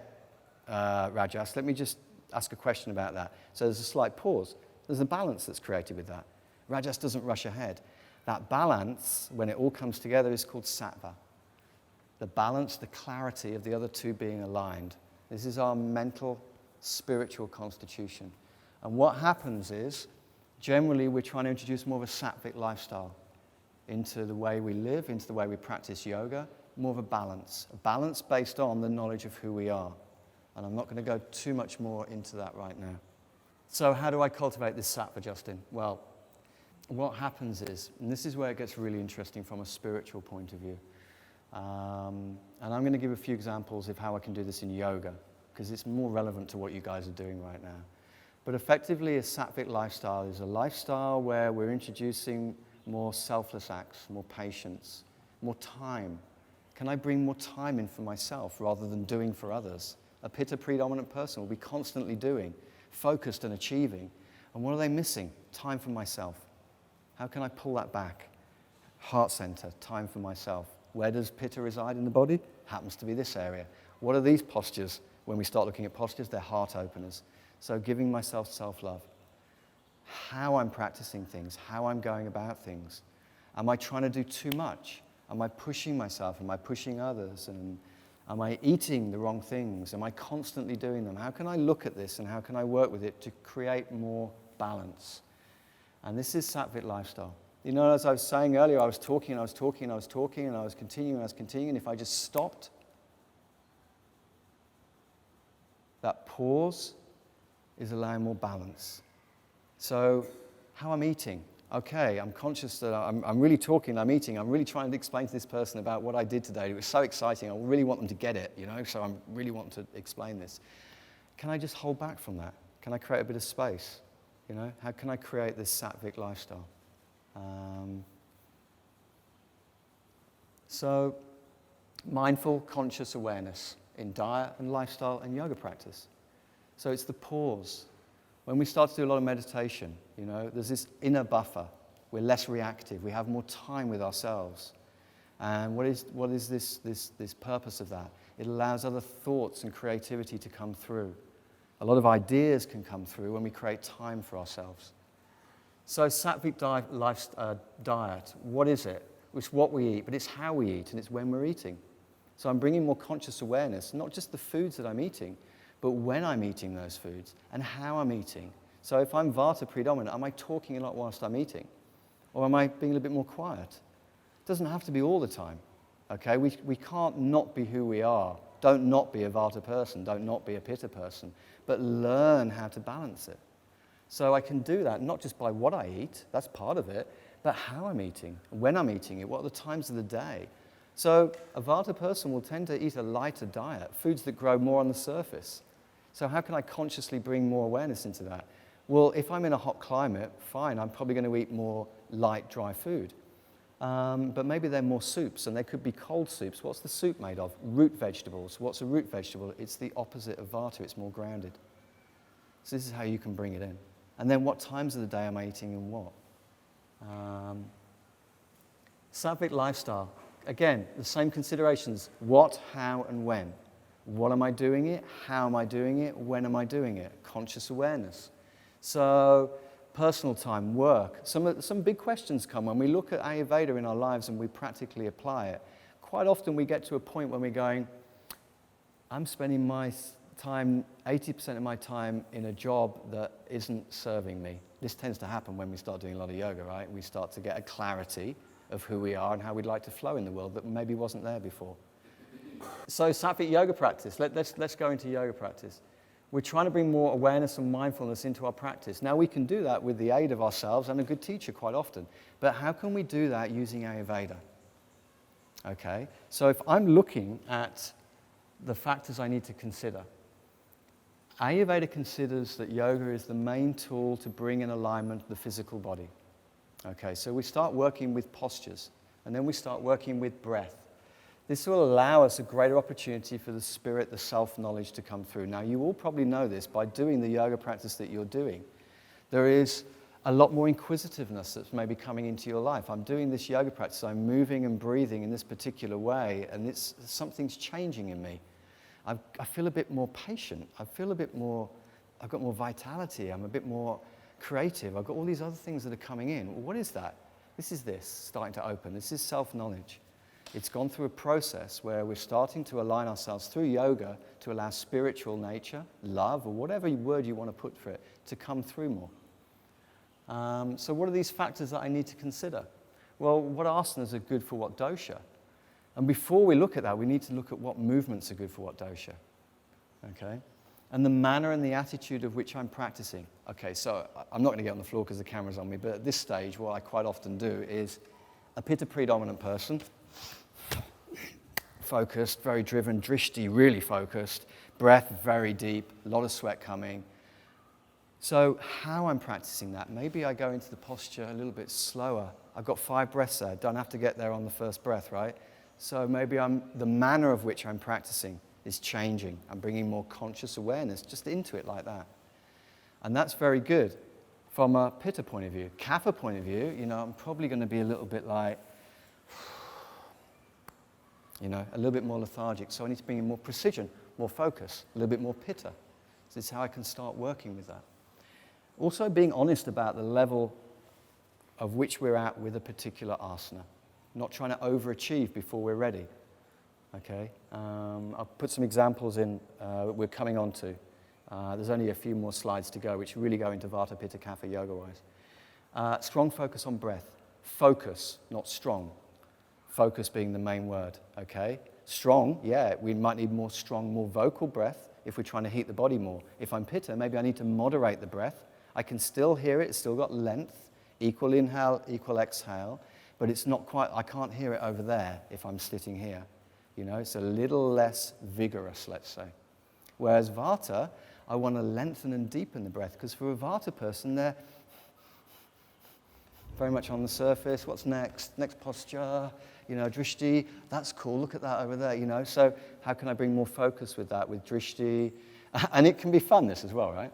rajas, let me just ask a question about that. So there's a slight pause. There's a balance that's created with that. Rajas doesn't rush ahead. That balance, when it all comes together, is called sattva. The balance, the clarity of the other two being aligned. This is our mental, spiritual constitution. And what happens is, generally, we're trying to introduce more of a sattvic lifestyle into the way we live, into the way we practice yoga, more of a balance based on the knowledge of who we are. And I'm not going to go too much more into that right now. So how do I cultivate this sattva, Justin? Well, what happens is, and this is where it gets really interesting from a spiritual point of view, and I'm going to give a few examples of how I can do this in yoga, because it's more relevant to what you guys are doing right now. But effectively, a sattvic lifestyle is a lifestyle where we're introducing more selfless acts, more patience, more time. Can I bring more time in for myself rather than doing for others? A Pitta predominant person will be constantly doing, focused and achieving. And what are they missing? Time for myself. How can I pull that back? Heart center, time for myself. Where does Pitta reside in the body? Happens to be this area. What are these postures? When we start looking at postures, they're heart openers. So giving myself self-love. How I'm practicing things, how I'm going about things. Am I trying to do too much? Am I pushing myself? Am I pushing others? And am I eating the wrong things? Am I constantly doing them? How can I look at this and how can I work with it to create more balance? And this is sattvic lifestyle. You know, as I was saying earlier, I was continuing, and I was continuing. If I just stopped, that pause is allowing more balance. So, how I'm eating. Okay, I'm conscious that I'm really talking, I'm eating, I'm really trying to explain to this person about what I did today. It was so exciting, I really want them to get it, you know, so I'm really wanting to explain this. Can I just hold back from that? Can I create a bit of space? You know, how can I create this sattvic lifestyle? So, mindful, conscious awareness in diet and lifestyle and yoga practice. So it's the pause. When we start to do a lot of meditation, you know, there's this inner buffer. We're less reactive. We have more time with ourselves. And what is this purpose of that? It allows other thoughts and creativity to come through. A lot of ideas can come through when we create time for ourselves. So sattvic diet, what is it? It's what we eat, but it's how we eat, and it's when we're eating. So I'm bringing more conscious awareness, not just the foods that I'm eating, but when I'm eating those foods and how I'm eating. So if I'm Vata predominant, am I talking a lot whilst I'm eating? Or am I being a little bit more quiet? It doesn't have to be all the time, okay? We can't not be who we are. Don't not be a Vata person. Don't not be a Pitta person. But learn how to balance it. So I can do that not just by what I eat, that's part of it, but how I'm eating, when I'm eating it, what are the times of the day. So a Vata person will tend to eat a lighter diet, foods that grow more on the surface. So how can I consciously bring more awareness into that? Well, if I'm in a hot climate, fine, I'm probably going to eat more light, dry food. But maybe they're more soups, and they could be cold soups. What's the soup made of? Root vegetables. What's a root vegetable? It's the opposite of Vata, it's more grounded. So this is how you can bring it in. And then what times of the day am I eating and what? Sattvic lifestyle. Again, the same considerations. What, how, and when. What am I doing it? How am I doing it? When am I doing it? Conscious awareness. So personal time, work. Some big questions come when we look at Ayurveda in our lives and we practically apply it. Quite often we get to a point when we're going, I'm spending my time, 80% of my time in a job that isn't serving me. This tends to happen when we start doing a lot of yoga, right? We start to get a clarity of who we are and how we'd like to flow in the world that maybe wasn't there before. So sattvic yoga practice, let's go into yoga practice. We're trying to bring more awareness and mindfulness into our practice. Now we can do that with the aid of ourselves and a good teacher quite often. But how can we do that using Ayurveda? Okay, so if I'm looking at the factors I need to consider, Ayurveda considers that yoga is the main tool to bring in alignment the physical body. Okay, so we start working with postures, and then we start working with breath. This will allow us a greater opportunity for the spirit, the self-knowledge to come through. Now, you all probably know this by doing the yoga practice that you're doing. There is a lot more inquisitiveness that's maybe coming into your life. I'm doing this yoga practice, I'm moving and breathing in this particular way, and something's changing in me. I feel a bit more patient. I feel a bit more, I've got more vitality. I'm a bit more creative. I've got all these other things that are coming in. Well, what is that? This is starting to open. This is self-knowledge. It's gone through a process where we're starting to align ourselves through yoga to allow spiritual nature, love, or whatever word you want to put for it, to come through more. So what are these factors that I need to consider? Well, what asanas are good for what dosha? And before we look at that, we need to look at what movements are good for what dosha. Okay? And the manner and the attitude of which I'm practicing. Okay, so I'm not going to get on the floor because the camera's on me, but at this stage, what I quite often do is a Pitta predominant person, focused, very driven, drishti, really focused, breath very deep, a lot of sweat coming. So how I'm practicing that, maybe I go into the posture a little bit slower. I've got 5 breaths there, don't have to get there on the first breath, right? So maybe the manner of which I'm practicing is changing. I'm bringing more conscious awareness just into it like that. And that's very good from a Pitta point of view. Kapha point of view, I'm probably going to be a little bit like, a little bit more lethargic. So I need to bring in more precision, more focus, a little bit more Pitta. So this is how I can start working with that. Also being honest about the level of which we're at with a particular asana. Not trying to overachieve before we're ready. Okay? I'll put some examples in we're coming on to. There's only a few more slides to go, which really go into Vata, Pitta, Kapha, yoga-wise. Strong focus on breath. Focus, not strong. Focus being the main word, okay? Strong, yeah, we might need more vocal breath if we're trying to heat the body more. If I'm Pitta, maybe I need to moderate the breath. I can still hear it, it's still got length, equal inhale, equal exhale, but it's not quite, I can't hear it over there if I'm sitting here. It's a little less vigorous, let's say. Whereas Vata, I want to lengthen and deepen the breath, because for a Vata person, they're very much on the surface. What's next? Next posture, drishti, that's cool, look at that over there, So how can I bring more focus with that, with drishti? And it can be fun, this as well, right?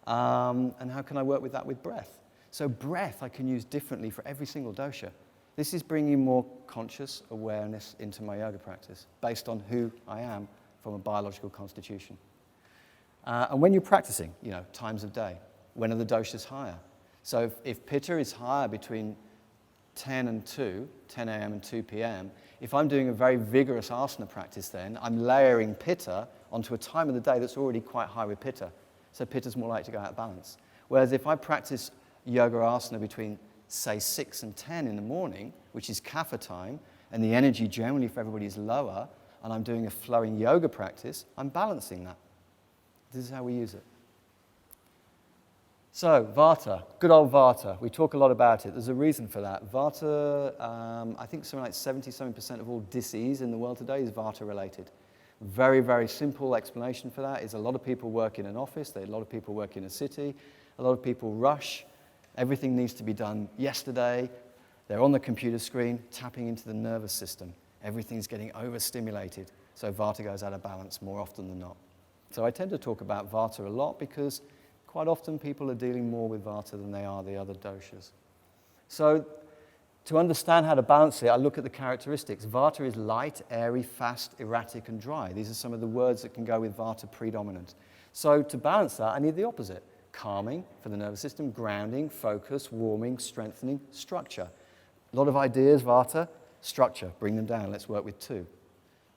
And how can I work with that with breath? So breath I can use differently for every single dosha. This is bringing more conscious awareness into my yoga practice based on who I am from a biological constitution. And when you're practicing, times of day, when are the doshas higher? So if Pitta is higher between 10 a.m. and 2 p.m., if I'm doing a very vigorous asana practice then, I'm layering Pitta onto a time of the day that's already quite high with Pitta. So Pitta's more likely to go out of balance. Whereas if I practice yoga asana between, say, 6 and 10 in the morning, which is Kapha time, and the energy generally for everybody is lower, and I'm doing a flowing yoga practice, I'm balancing that. This is how we use it. So, Vata, good old Vata. We talk a lot about it. There's a reason for that. Vata, I think something like 77% of all disease in the world today is Vata related. Very, very simple explanation for that is a lot of people work in an office, a lot of people work in a city, a lot of people rush. Everything needs to be done yesterday. They're on the computer screen, tapping into the nervous system. Everything's getting overstimulated. So Vata goes out of balance more often than not. So I tend to talk about Vata a lot because quite often people are dealing more with Vata than they are the other doshas. So to understand how to balance it, I look at the characteristics. Vata is light, airy, fast, erratic, and dry. These are some of the words that can go with Vata predominant. So to balance that, I need the opposite. calming for the nervous system, grounding, focus, warming, strengthening, structure. A lot of ideas, Vata, structure, bring them down. Let's work with 2.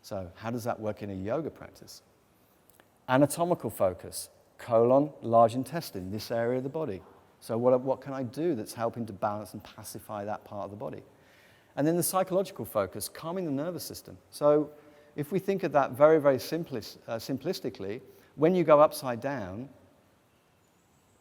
So how does that work in a yoga practice? Anatomical focus, colon, large intestine, this area of the body. So what can I do that's helping to balance and pacify that part of the body? And then the psychological focus, calming the nervous system. So if we think of that very, very simplistically, when you go upside down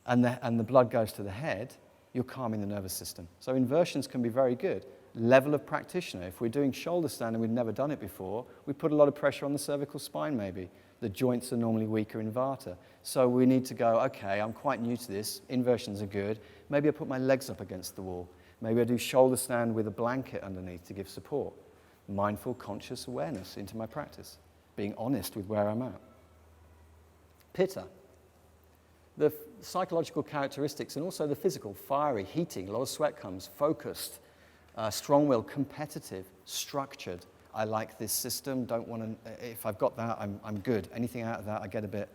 and the blood goes to the head, you're calming the nervous system. So inversions can be very good. Level of practitioner. If we're doing shoulder stand and we've never done it before, we put a lot of pressure on the cervical spine maybe. The joints are normally weaker in Vata. So we need to go, okay, I'm quite new to this. Inversions are good. Maybe I put my legs up against the wall. Maybe I do shoulder stand with a blanket underneath to give support. Mindful, conscious awareness into my practice. Being honest with where I'm at. Pitta. The psychological characteristics and also the physical, fiery, heating, a lot of sweat comes, focused, strong-willed, competitive, structured. I like this system, don't want to, if I've got that, I'm good. Anything out of that, I get a bit.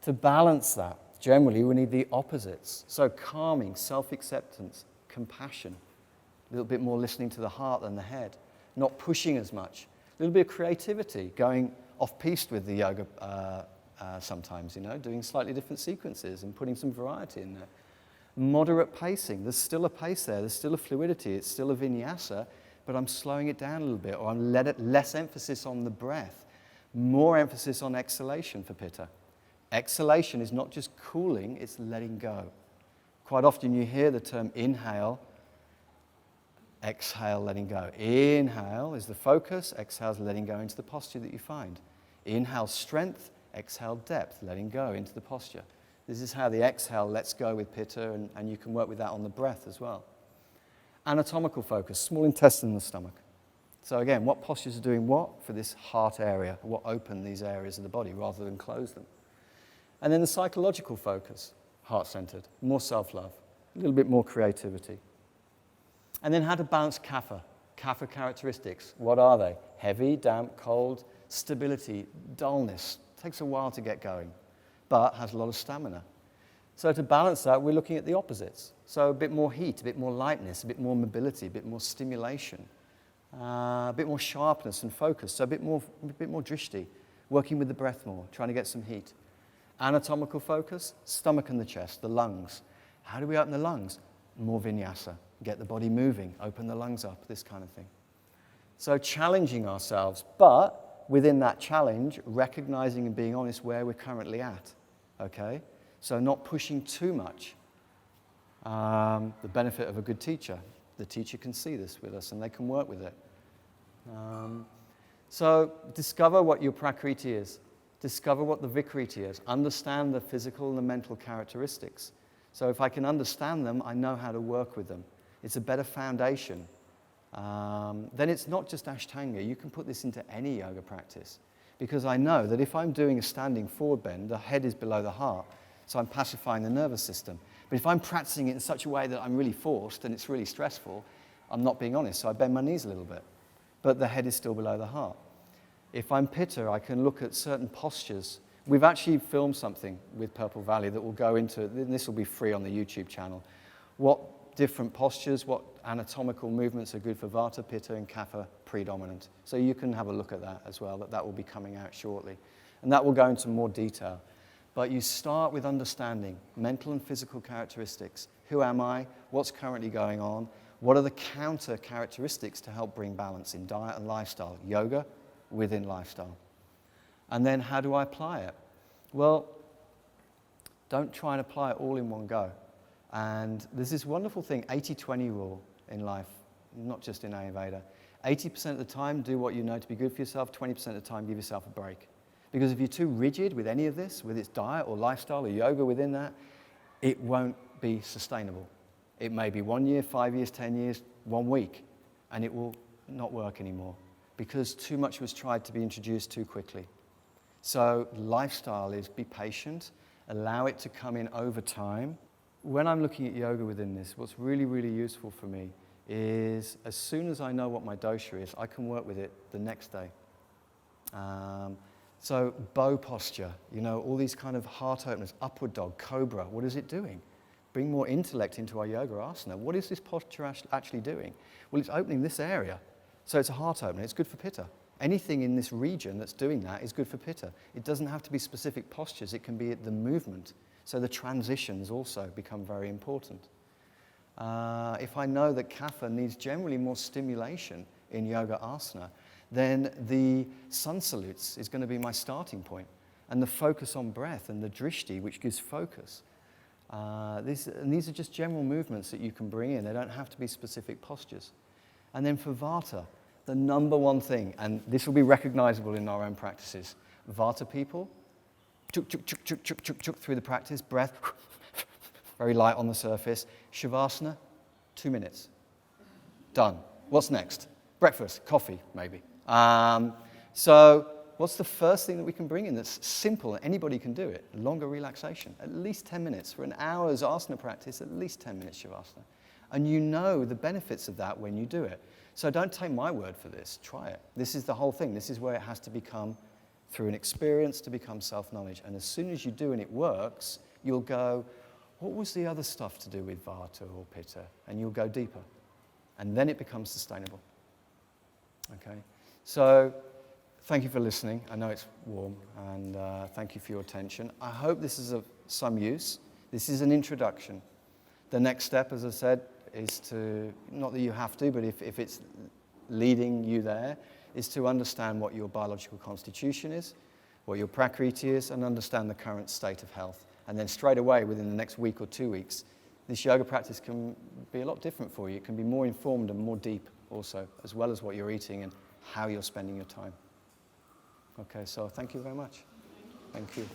To balance that, generally we need the opposites. So calming, self-acceptance, compassion, a little bit more listening to the heart than the head, not pushing as much, a little bit of creativity, going off-piste with the yoga sometimes, doing slightly different sequences and putting some variety in there. Moderate pacing, there's still a pace there, there's still a fluidity, it's still a vinyasa, but I'm slowing it down a little bit, or I'm less emphasis on the breath, more emphasis on exhalation for Pitta. Exhalation is not just cooling, it's letting go. Quite often you hear the term inhale, exhale, letting go. Inhale is the focus, exhale is letting go into the posture that you find. Inhale strength, exhale depth, letting go into the posture. This is how the exhale lets go with Pitta, and you can work with that on the breath as well. Anatomical focus, small intestine and the stomach. So again, what postures are doing what for this heart area? What open these areas of the body rather than close them? And then the psychological focus, heart-centered, more self-love, a little bit more creativity. And then how to balance Kapha. Kapha characteristics, what are they? Heavy, damp, cold, stability, dullness. Takes a while to get going, but has a lot of stamina. So to balance that, we're looking at the opposites. So a bit more heat, a bit more lightness, a bit more mobility, a bit more stimulation, a bit more sharpness and focus. So a bit more drishti, working with the breath more, trying to get some heat. Anatomical focus, stomach and the chest, the lungs. How do we open the lungs? More vinyasa, get the body moving, open the lungs up, this kind of thing. So challenging ourselves, but within that challenge, recognizing and being honest where we're currently at, okay? So not pushing too much. The benefit of a good teacher. The teacher can see this with us and they can work with it. So discover what your Prakruti is. Discover what the Vikruti is. Understand the physical and the mental characteristics. So if I can understand them, I know how to work with them. It's a better foundation. Then it's not just Ashtanga. You can put this into any yoga practice. Because I know that if I'm doing a standing forward bend, the head is below the heart, so I'm pacifying the nervous system. But if I'm practicing it in such a way that I'm really forced and it's really stressful, I'm not being honest, so I bend my knees a little bit. But the head is still below the heart. If I'm Pitta, I can look at certain postures. We've actually filmed something with Purple Valley that will go into, this will be free on the YouTube channel, what different postures, what anatomical movements are good for Vata, Pitta, and Kapha predominant. So you can have a look at that as well, that will be coming out shortly. And that will go into more detail. But you start with understanding mental and physical characteristics. Who am I? What's currently going on? What are the counter characteristics to help bring balance in diet and lifestyle? Yoga within lifestyle. And then how do I apply it? Well, don't try and apply it all in one go. And there's this wonderful thing, 80-20 rule in life, not just in Ayurveda. 80% of the time, do what you know to be good for yourself. 20% of the time, give yourself a break. Because if you're too rigid with any of this, with its diet or lifestyle or yoga within that, it won't be sustainable. It may be 1 year, 5 years, 10 years, 1 week, and it will not work anymore because too much was tried to be introduced too quickly. So lifestyle is be patient, allow it to come in over time. When I'm looking at yoga within this, what's really, really useful for me is as soon as I know what my dosha is, I can work with it the next day. So bow posture, you know, all these kind of heart openers, upward dog, cobra, what is it doing? Bring more intellect into our yoga asana. What is this posture actually doing? Well, it's opening this area. So it's a heart opener. It's good for Pitta. Anything in this region that's doing that is good for Pitta. It doesn't have to be specific postures. It can be the movement. So the transitions also become very important. If I know that Kapha needs generally more stimulation in yoga asana, then the sun salutes is going to be my starting point. And the focus on breath and the drishti, which gives focus. These are just general movements that you can bring in. They don't have to be specific postures. And then for Vata, the number one thing, and this will be recognizable in our own practices, Vata people, chuk, chuk, chuk, chuk, chuk, chuk, chuk through the practice, breath, very light on the surface. Shavasana, 2 minutes. Done. What's next? Breakfast, coffee, maybe. So what's the first thing that we can bring in that's simple? Anybody can do it. Longer relaxation, at least 10 minutes. For an hour's asana practice, at least 10 minutes Shavasana. And you know the benefits of that when you do it. So don't take my word for this. Try it. This is the whole thing. This is where it has to become, through an experience, to become self-knowledge. And as soon as you do and it works, you'll go, what was the other stuff to do with Vata or Pitta? And you'll go deeper. And then it becomes sustainable. Okay? So thank you for listening. I know it's warm, and thank you for your attention. I hope this is of some use. This is an introduction. The next step, as I said, is to, not that you have to, but if it's leading you there, is to understand what your biological constitution is, what your Prakruti is, and understand the current state of health. And then straight away, within the next week or 2 weeks, this yoga practice can be a lot different for you. It can be more informed and more deep also, as well as what you're eating and how you're spending your time. Okay, so thank you very much. Thank you.